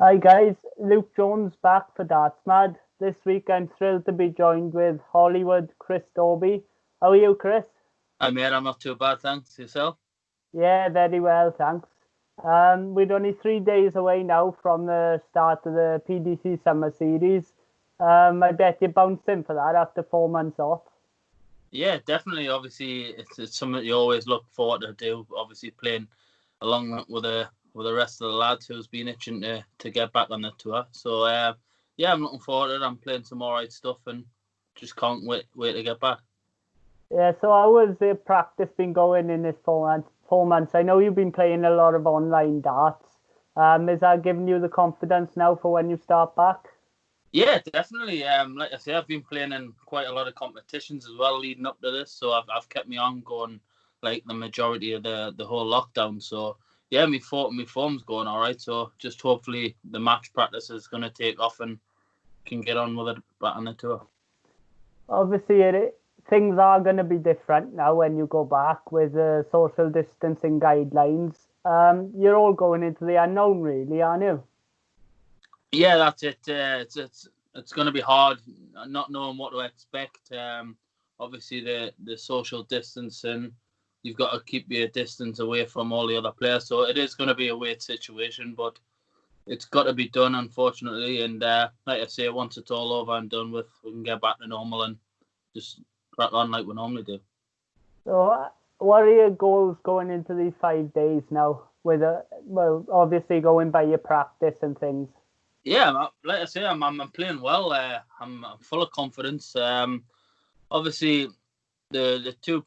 Hi guys, Luke Jones back for Darts Mad. This week I'm thrilled to be joined with Hollywood Chris Dobey. How are you, Chris? Hi mate, I'm not too bad, thanks. Yourself? Yeah, very well, thanks. We're only 3 days away now from the start of the PDC Summer Series. I bet you're bouncing for that after 4 months off. Yeah, definitely. Obviously, it's something you always look forward to do. Obviously, playing along with the rest of the lads who's been itching to get back on the tour. So yeah, I'm looking forward to it. I'm playing some alright stuff and just can't wait to get back. Yeah, so how has the practice been going in this 4 months? 4 months. I know you've been playing a lot of online darts. Is that giving you the confidence now for when you start back? Yeah, definitely. Like I say, I've been playing in quite a lot of competitions as well leading up to this, so I've kept me on going like the majority of the whole lockdown. So yeah, my form's going all right. So just hopefully the match practice is going to take off and can get on with it back on the tour. Obviously, things are going to be different now when you go back with the social distancing guidelines. You're all going into the unknown, really, aren't you? Yeah, that's it. It's going to be hard not knowing what to expect. Obviously the social distancing, you've got to keep your distance away from all the other players. So it is going to be a weird situation, but it's got to be done, unfortunately. And like I say, once it's all over and done with, we can get back to normal and just crack on like we normally do. So, what are your goals going into these 5 days now? Well, obviously going by your practice and things. Yeah, like I say, I'm playing well. I'm full of confidence. Obviously, the two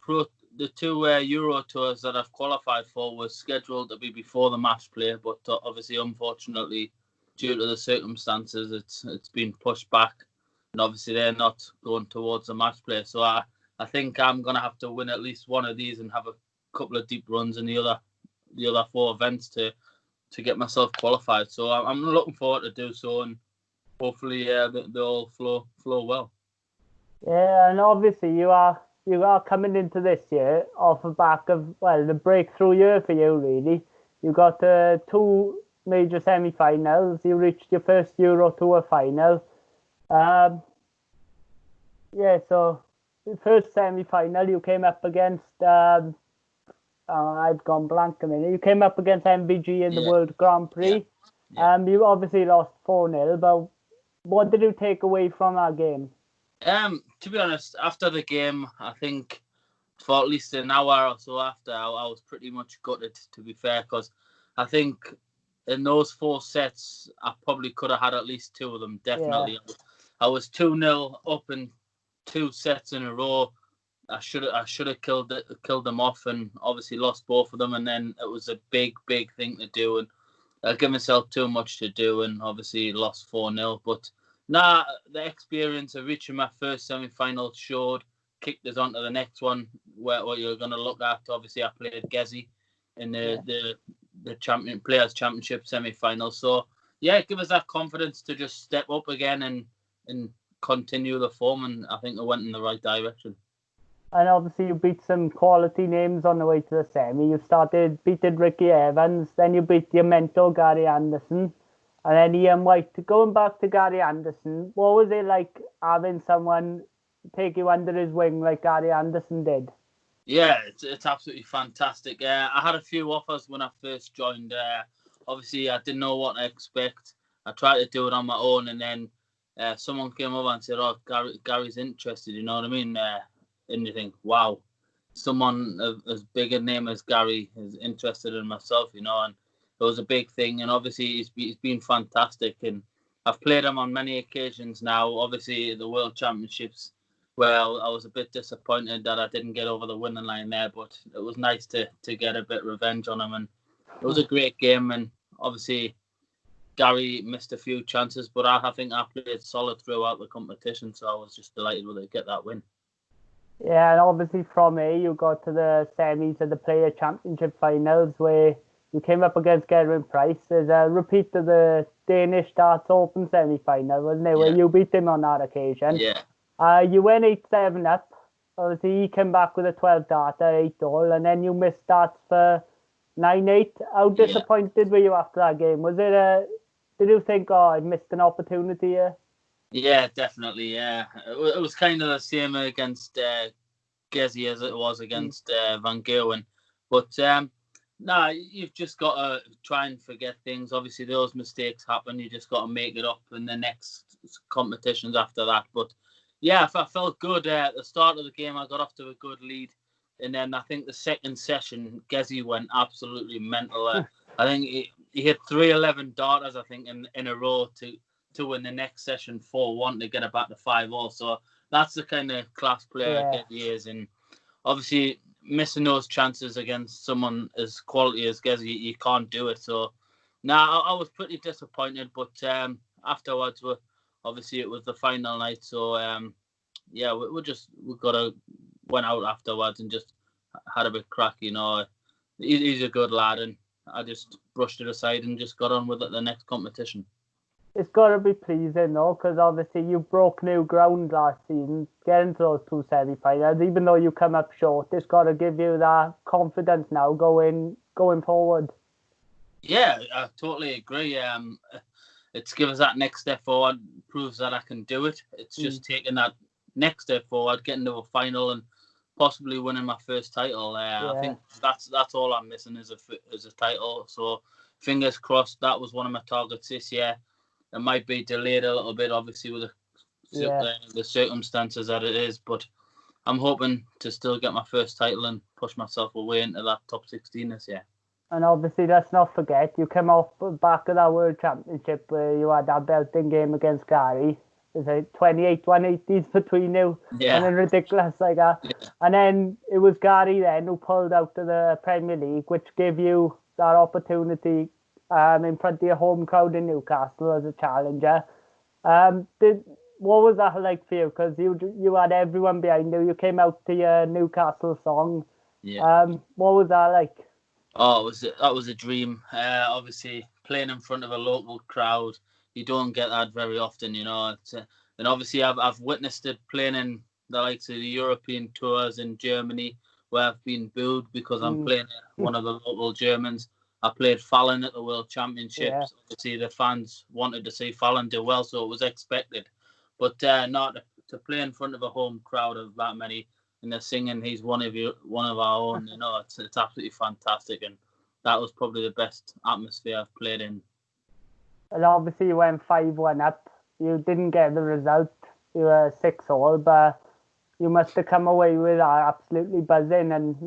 Euro tours that I've qualified for were scheduled to be before the match play, but obviously, unfortunately, due to the circumstances, it's been pushed back, and obviously they're not going towards the match play. So I think I'm gonna have to win at least one of these and have a couple of deep runs in the other four events to get myself qualified. So I'm looking forward to do so, and hopefully they all flow well. Yeah, and obviously you are coming into this year off the back of the breakthrough year for you, really. You got two major semi-finals. You reached your first Euro Tour final. Yeah, so the first semi-final you came up against. I've gone blank a minute. You came up against MVG in the World Grand Prix. Yeah. You obviously lost 4-0, but what did you take away from that game? To be honest, after the game, I think for at least an hour or so after, I was pretty much gutted, to be fair, because I think in those 4 sets, I probably could have had at least two of them, definitely. Yeah. I was 2-0 up in 2 sets in a row. I should have killed them off and obviously lost both of them, and then it was a big thing to do, and I gave myself too much to do, and obviously lost 4-0. But the experience of reaching my first semi-final kicked us on to the next one. What you're going to look at, obviously, I played Gezi in the Players Championship semi-final. So yeah, give us that confidence to just step up again and continue the form, and I think it went in the right direction. And obviously you beat some quality names on the way to the semi. You started beating Ricky Evans, then you beat your mentor Gary Anderson, and then Ian White. Going back to Gary Anderson, what was it like having someone take you under his wing like Gary Anderson did? Yeah, it's absolutely fantastic. I had a few offers when I first joined. Obviously, I didn't know what to expect. I tried to do it on my own, and then someone came over and said, "Oh, Gary's interested." You know what I mean? And you think, "Wow, someone as big a name as Gary is interested in myself." You know, and it was a big thing. And obviously, he's been fantastic, and I've played him on many occasions now. Obviously, the World Championships. Well, I was a bit disappointed that I didn't get over the winning line there, but it was nice to get a bit of revenge on him, and it was a great game. And obviously, Gary missed a few chances, but I think I played solid throughout the competition, so I was just delighted with it to get that win. Yeah, and obviously from here you got to the semis of the Player Championship finals where you came up against Gerwyn Price. There's a repeat of the Danish Darts Open semi-final, wasn't it, where you beat him on that occasion? Yeah. You went 8-7 up. Obviously, he came back with a 12-darter, 8-all, and then you missed darts for 9-8. How disappointed were you after that game? Was it Did you think, oh, I missed an opportunity here? Yeah, definitely. Yeah, it was kind of the same against Gezi as it was against Van Gerwen, but nah, you've just got to try and forget things. Obviously, those mistakes happen. You just got to make it up in the next competitions after that. But yeah, I felt good at the start of the game. I got off to a good lead, and then I think the second session, Gezi went absolutely mental. I think he hit 3-11 darters, I think, in a row to win the next session 4-1 to get it back to 5-all. So that's the kind of class player Gezi is, and obviously missing those chances against someone as quality as Gezi, you can't do it. So, I was pretty disappointed, but afterwards, obviously it was the final night. So, yeah, we got to went out afterwards and just had a bit crack. He's a good lad, and I just brushed it aside and just got on with it the next competition. It's got to be pleasing, though, because obviously you broke new ground last season, getting to those 2 semi-finals. Even though you come up short, it's got to give you that confidence now going forward. Yeah, I totally agree. It's given us that next step forward, proves that I can do it. It's just taking that next step forward, getting to a final, and possibly winning my first title. I think that's all I'm missing is a title. So fingers crossed. That was one of my targets this year. It might be delayed a little bit, obviously, with the circumstances that it is. But I'm hoping to still get my first title and push myself away into that top 16 this year. And obviously, let's not forget, you came off the back of that World Championship where you had that belting game against Gary. It's like 28-180s between you. Yeah. Something ridiculous like that. Yeah. And then it was Gary then who pulled out to the Premier League, which gave you that opportunity in front of your home crowd in Newcastle as a challenger. What was that like for you? Because you had everyone behind you. You came out to your Newcastle song. Yeah. What was that like? Oh, that was a dream. Obviously, playing in front of a local crowd, you don't get that very often, and obviously, I've witnessed it playing in the likes of the European tours in Germany, where I've been booed because I'm playing one of the local Germans. I played Fallon at the World Championships. Yeah. Obviously, the fans wanted to see Fallon do well, so it was expected. But not to play in front of a home crowd of that many, and they're singing "He's one of our own." It's absolutely fantastic, and that was probably the best atmosphere I've played in. And obviously, you went 5-1 up. You didn't get the result. You were 6-all, but you must have come away with that absolutely buzzing. And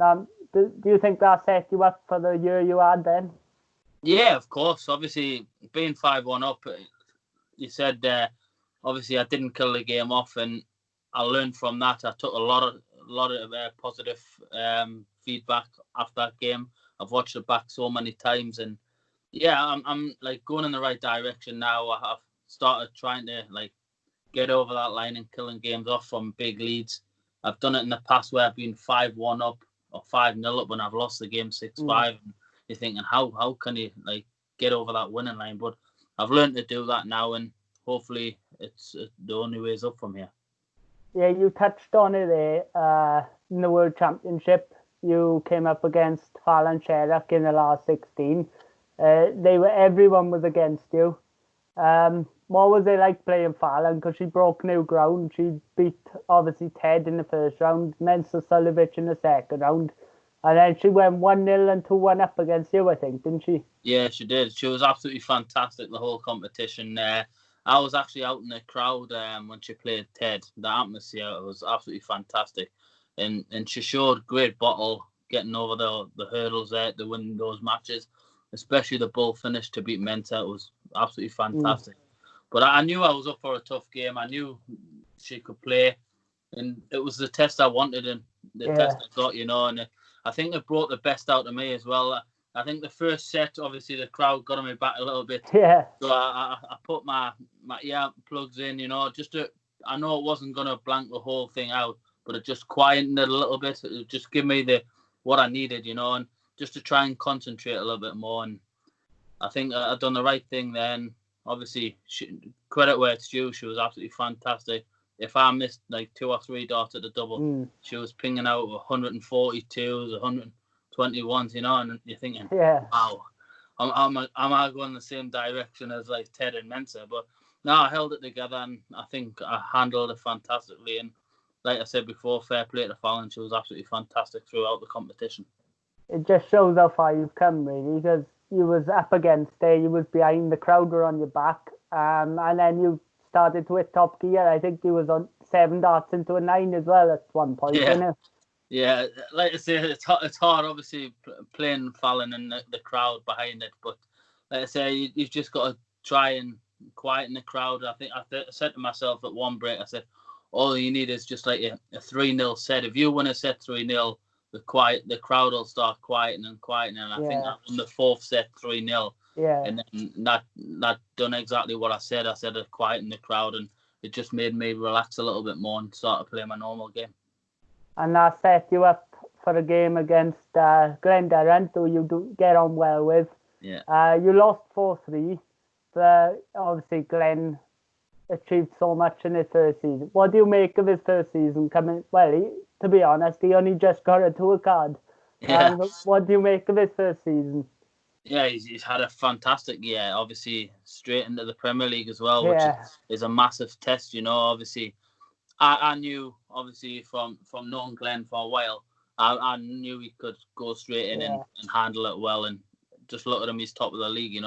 do you think that set you up for the year you had then? Yeah, of course. Obviously, being 5-1 up, you said obviously I didn't kill the game off, and I learned from that. I took a lot of positive feedback after that game. I've watched it back so many times, and yeah, I'm like going in the right direction now. I've started trying to like get over that line and killing games off from big leads. I've done it in the past where I've been 5-1 up or 5-0 up when I've lost the game 6-5. And you're thinking, how can you like get over that winning line? But I've learned to do that now, and hopefully it's the only way is up from here. Yeah, you touched on it there. In the World Championship, you came up against Fallon Sherrock in the last 16. Everyone was against you. What was it like playing Fallon? Because she broke new ground. She beat, obviously, Ted in the first round, Mensa Sulovich in the second round. And then she went 1-0 and 2-1 up against you, I think, didn't she? Yeah, she did. She was absolutely fantastic the whole competition. I was actually out in the crowd when she played Ted. The atmosphere was absolutely fantastic. And she showed great bottle getting over the hurdles there to win those matches, especially the bull finish to beat Mensa. It was absolutely fantastic. But I knew I was up for a tough game. I knew she could play. And it was the test I wanted and the test I got, and I think it brought the best out of me as well. I think the first set, obviously, the crowd got on me back a little bit. Yeah. So I put my ear plugs in, just to, I know it wasn't going to blank the whole thing out, but it just quietened it a little bit. It just gave me what I needed, and just to try and concentrate a little bit more. And I think I've done the right thing then. Obviously, credit where it's due. She was absolutely fantastic. If I missed like 2 or 3 darts at the double, she was pinging out 142s, 121s, and you're thinking, wow, am I going the same direction as like Ted and Mensah? But no, I held it together, and I think I handled it fantastically. And like I said before, fair play to Fallon. She was absolutely fantastic throughout the competition. It just shows how far you've come, really, because you was up against there, you was behind, the crowd were on your back, and then you started to hit top gear. I think you was on 7 darts into a 9 as well at one point, wasn't it? Yeah, like I say, it's hard, obviously, playing Fallon and the crowd behind it. But like I say, you've just got to try and quieten the crowd. I think I said to myself at one break, I said, all you need is just like a 3-0 set. If you win a set 3-0, the crowd will start quieting. And I think I won the 4th set 3-0. Yeah. And then that done exactly what I said. I said I'd quieten the crowd, and it just made me relax a little bit more and start to play my normal game. And that set you up for a game against Glenn Durrant, who you do get on well with. Yeah. You lost 4-3, but obviously Glenn achieved so much in his first season. What do you make of his first season coming? Well, to be honest, he only just got a tour card. Yeah. What do you make of his first season? Yeah, he's had a fantastic year. Obviously, straight into the Premier League as well, which is a massive test. Obviously, I knew, obviously, from knowing Glenn for a while, I knew he could go straight in and handle it well. And just look at him, he's top of the league,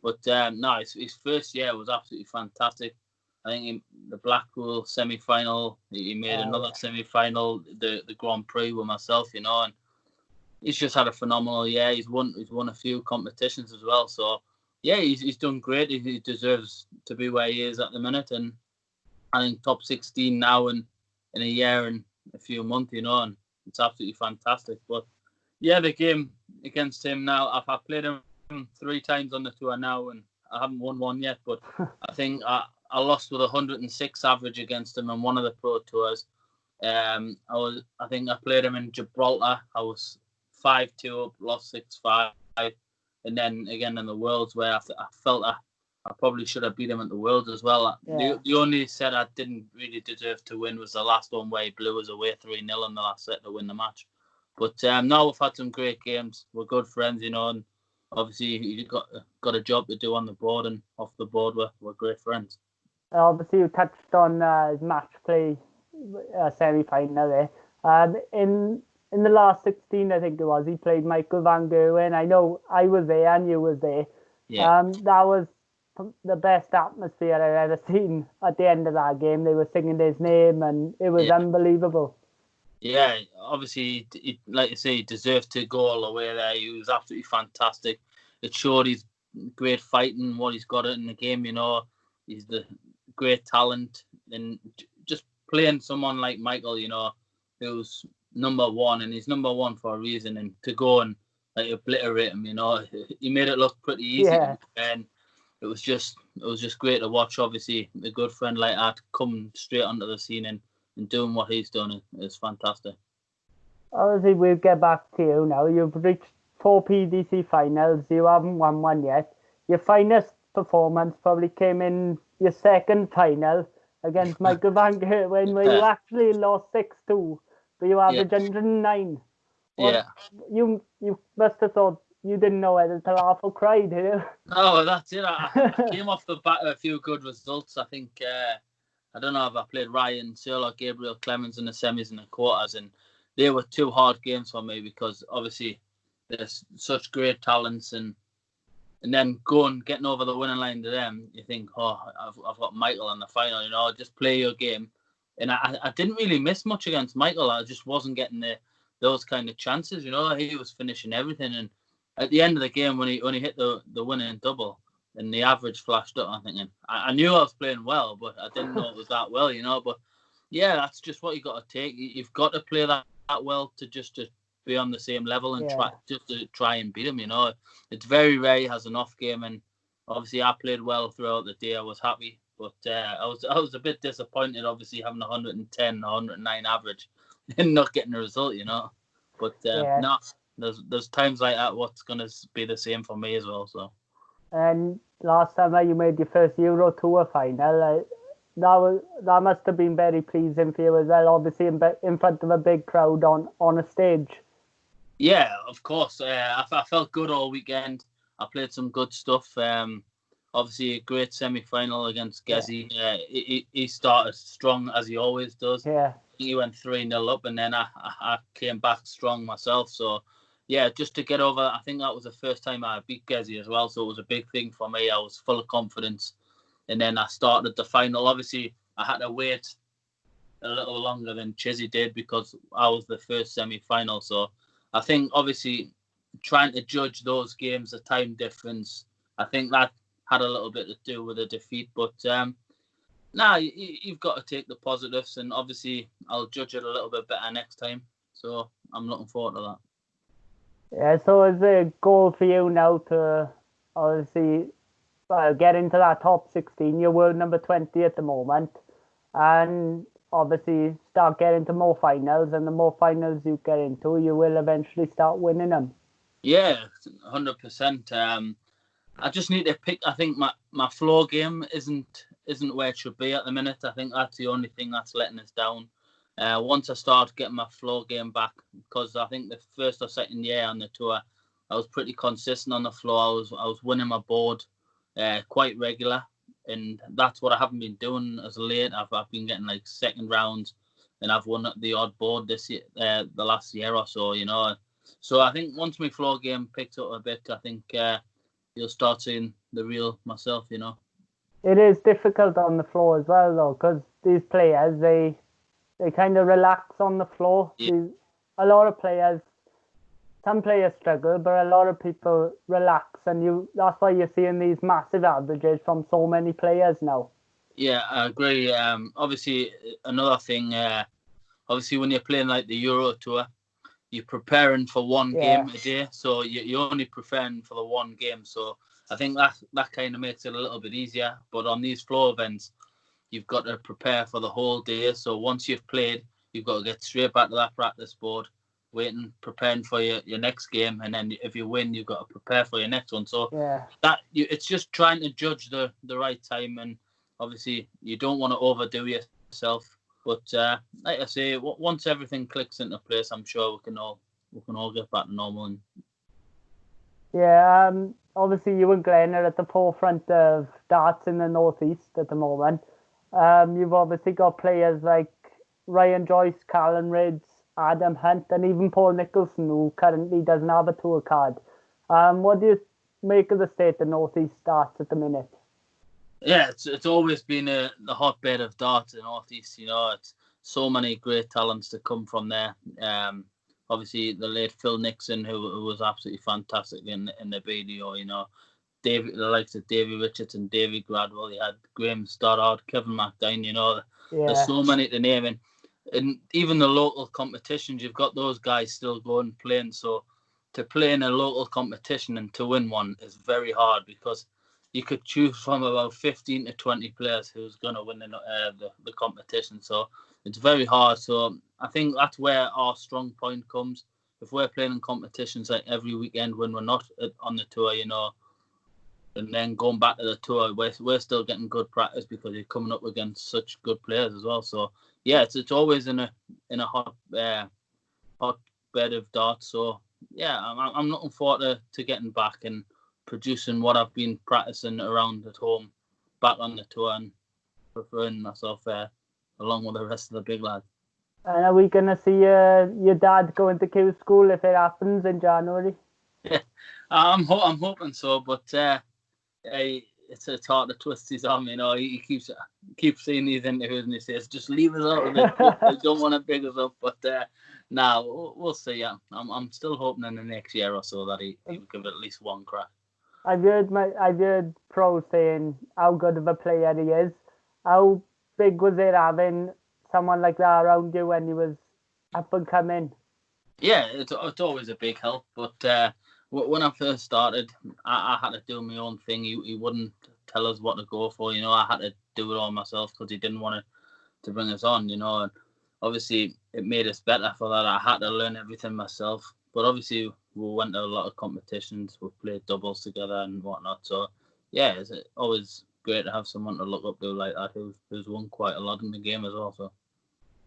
But no, his first year was absolutely fantastic. I think the Blackpool semi-final, he made another semi-final, the Grand Prix with myself, and he's just had a phenomenal year. He's won a few competitions as well. So yeah, he's done great. He deserves to be where he is at the minute, and I think top 16 now in a year and a few months, and it's absolutely fantastic. But yeah, the game against him now, I've played him 3 times on the tour now, and I haven't won one yet. But I think I lost with 106 average against him on one of the pro tours. I think I played him in Gibraltar. I was 5-2 up, lost 6-5, and then again in the Worlds where I felt I probably should have beat him at the Worlds as well. Yeah. The only set I didn't really deserve to win was the last one where he blew us away 3-0 in the last set to win the match. But now we've had some great games. We're good friends, and obviously he got a job to do on the board, and off the board we're great friends. Obviously you touched on his match play semi-final there. In the last 16, I think it was, he played Michael van Gerwen. I know I was there and you was there. Yeah. That was the best atmosphere I've ever seen at the end of that game. They were singing his name, and it was unbelievable. Yeah, obviously, like you say, he deserved to go all the way there. He was absolutely fantastic. It showed his great fighting, what he's got in the game, He's the great talent. And just playing someone like Michael, who's number 1, and he's number 1 for a reason. And to go and obliterate him, he made it look pretty easy. Yeah. And it was just great to watch. Obviously, a good friend like that come straight onto the scene and doing what he's done is fantastic. Obviously, we'll get back to you now. You've reached 4 PDC finals. You haven't won one yet. Your finest performance probably came in your second final against Michael van Gerwen, where you actually lost 6-2, but you averaged 109. Yeah. You must have thought you didn't know whether to laugh or cry, did you? No, that's it. I came off the back of a few good results. I think, I don't know if I played Ryan Searle, Gabriel Clemens in the semis and the quarters, and they were 2 hard games for me because obviously there's such great talents, and then getting over the winning line to them, you think, I've got Michael in the final, just play your game. And I didn't really miss much against Michael. I just wasn't getting those kind of chances, He was finishing everything, and at the end of the game when he hit the winning double and the average flashed up, I'm thinking, I knew I was playing well, but I didn't know it was that well, But yeah, that's just what you got to take. You've got to play that well to be on the same level and try and beat him, It's very rare he has an off game, and obviously I played well throughout the day. I was happy, but I was a bit disappointed, obviously having 110, 109 average and not getting a result, But no, there's times like that what's going to be the same for me as well. So. And last summer you made your first Euro Tour final. That must have been very pleasing for you as well, obviously in front of a big crowd on a stage. Yeah, of course. I felt good all weekend. I played some good stuff. Obviously, a great semi-final against Gezi. He started strong, as he always does. Yeah. He went 3-0 up, and then I came back strong myself. So, yeah, just to get over, I think that was the first time I beat Gezi as well. So it was a big thing for me. I was full of confidence. And then I started the final. Obviously, I had to wait a little longer than Chizzy did because I was the first semi-final. So I think, obviously, trying to judge those games, the time difference, I think that had a little bit to do with the defeat. But, you've got to take the positives. And, obviously, I'll judge it a little bit better next time. So I'm looking forward to that. Yeah, so is the goal for you now to, obviously, get into that top 16? You're world number 20 at the moment. And obviously start getting to more finals. And the more finals you get into, you will eventually start winning them. Yeah, 100%. I just need to pick. I think my floor game isn't where it should be at the minute. I think that's the only thing that's letting us down. Once I start getting my floor game back, because I think the first or second year on the tour, I was pretty consistent on the floor. I was winning my board quite regular, and that's what I haven't been doing as late. I've been getting like second rounds, and I've won the odd board this year, the last year or so, you know. So I think once my floor game picks up a bit, I think you'll start seeing the real myself, you know. It is difficult on the floor as well, though, because these players, they kind of relax on the floor. Yeah. A lot of players, some players struggle, but a lot of people relax, and that's why you're seeing these massive averages from so many players now. Yeah, I agree. Obviously, another thing, obviously when you're playing like the Euro Tour, you're preparing for one game a day, so you're only preparing for the one game. So I think that kind of makes it a little bit easier. But on these floor events, you've got to prepare for the whole day. So once you've played, you've got to get straight back to that practice board, preparing for your next game, and then if you win, you've got to prepare for your next one. So it's just trying to judge the right time, and obviously you don't want to overdo yourself. But like I say, once everything clicks into place, I'm sure we can all get back to normal. Yeah, obviously you and Glenn are at the forefront of darts in the northeast at the moment. You've obviously got players like Ryan Joyce, Callan Ridge, Adam Hunt, and even Paul Nicholson, who currently doesn't have a tour card. What do you make of the state of northeast darts at the minute? Yeah, it's always been the hotbed of darts in the northeast. You know, it's so many great talents to come from there. Obviously, the late Phil Nixon, who was absolutely fantastic in the BDO. You know, the likes of Davy Richardson, Davy Gradwell. You had Graham Stoddard, Kevin McDine. You know, there's so many to name, and even the local competitions, you've got those guys still going playing. So to play in a local competition and to win one is very hard, because you could choose from about 15 to 20 players who's going to win the competition. So it's very hard. So I think that's where our strong point comes. If we're playing in competitions like every weekend when we're not on the tour, you know, and then going back to the tour, we're still getting good practice because you're coming up against such good players as well. So yeah, it's always in a hot bed of darts. So yeah, I'm looking forward to getting back and producing what I've been practicing around at home back on the tour, and preferring myself along with the rest of the big lads. And are we going to see your dad going to Q school if it happens in January? Yeah, I'm hoping so, but it's hard to twist his arm. You know, he keeps seeing these interviews and he says, "Just leave us out of it. I don't want to big us up." But we'll see. Yeah, I'm still hoping in the next year or so that he will give it at least one crack. I've heard pros saying how good of a player he is. How big was it having someone like that around you when he was up and coming? Yeah, it's always a big help. But when I first started, I had to do my own thing. He wouldn't tell us what to go for. You know, I had to do it all myself because he didn't want to bring us on. You know, and obviously it made us better for that. I had to learn everything myself. But obviously we went to a lot of competitions. We played doubles together and whatnot. So yeah, it's always great to have someone to look up to like that who's won quite a lot in the game as well. So.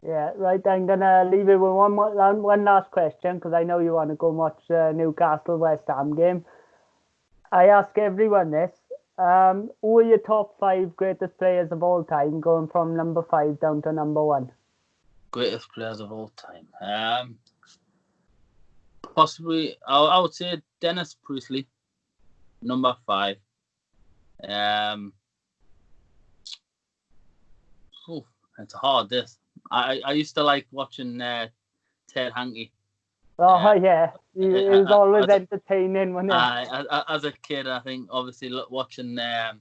Yeah, right. I'm gonna leave it with one last question, because I know you want to go watch Newcastle West Ham game. I ask everyone this. Who are your top 5 greatest players of all time, going from number 5 down to number 1? Greatest players of all time. Possibly, I would say Dennis Priestley, number 5. It's hard. This I used to like watching Ted Hankey. Oh yeah, he was always entertaining, wasn't he? As a kid, I think obviously watching the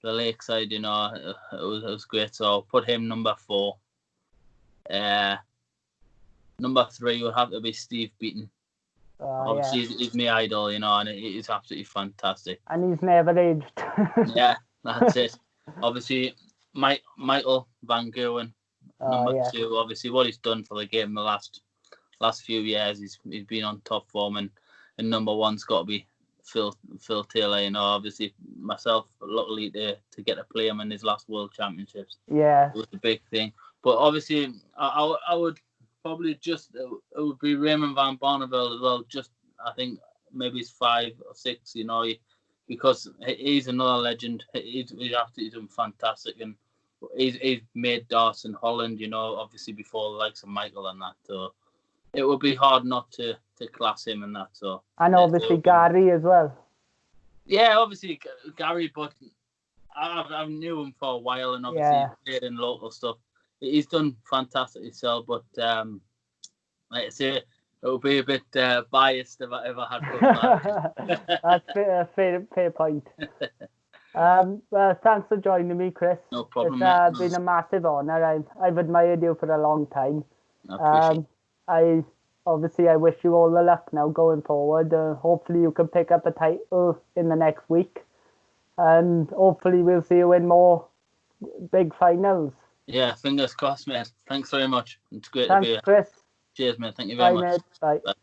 Lakeside, it was great. So I'll put him number 4. Number 3 would have to be Steve Beaton. Obviously, he's my idol, and he's absolutely fantastic. And he's never aged. Yeah, that's it. Obviously, Michael Van Gerwen, number 2. Obviously, what he's done for the game the last few years, he's been on top form, and number 1's got to be Phil Taylor. Obviously myself, luckily to get to play him in his last World Championships. Yeah, it was a big thing. But obviously, I would probably it would be Raymond van Barneveld as well. Just I think maybe he's 5 or 6. Because he's another legend. He's absolutely done fantastic, and he's made darts in Holland. Obviously before the likes of Michael and that. So it would be hard not to class him in that. So and obviously Gary as well. Yeah, obviously Gary, but I've knew him for a while, and obviously he's played in local stuff. He's done fantastic himself, but like I say, it would be a bit biased if I ever had. That's a fair point. Thanks for joining me, Chris. No problem. It's been a massive honour. I've admired you for a long time. I wish you all the luck now going forward. Hopefully you can pick up a title in the next week, and hopefully we'll see you in more big finals. Yeah, fingers crossed, mate. Thanks very much. It's great to be here. Chris. Cheers, mate. Thank you very much. Mate. Bye. Bye.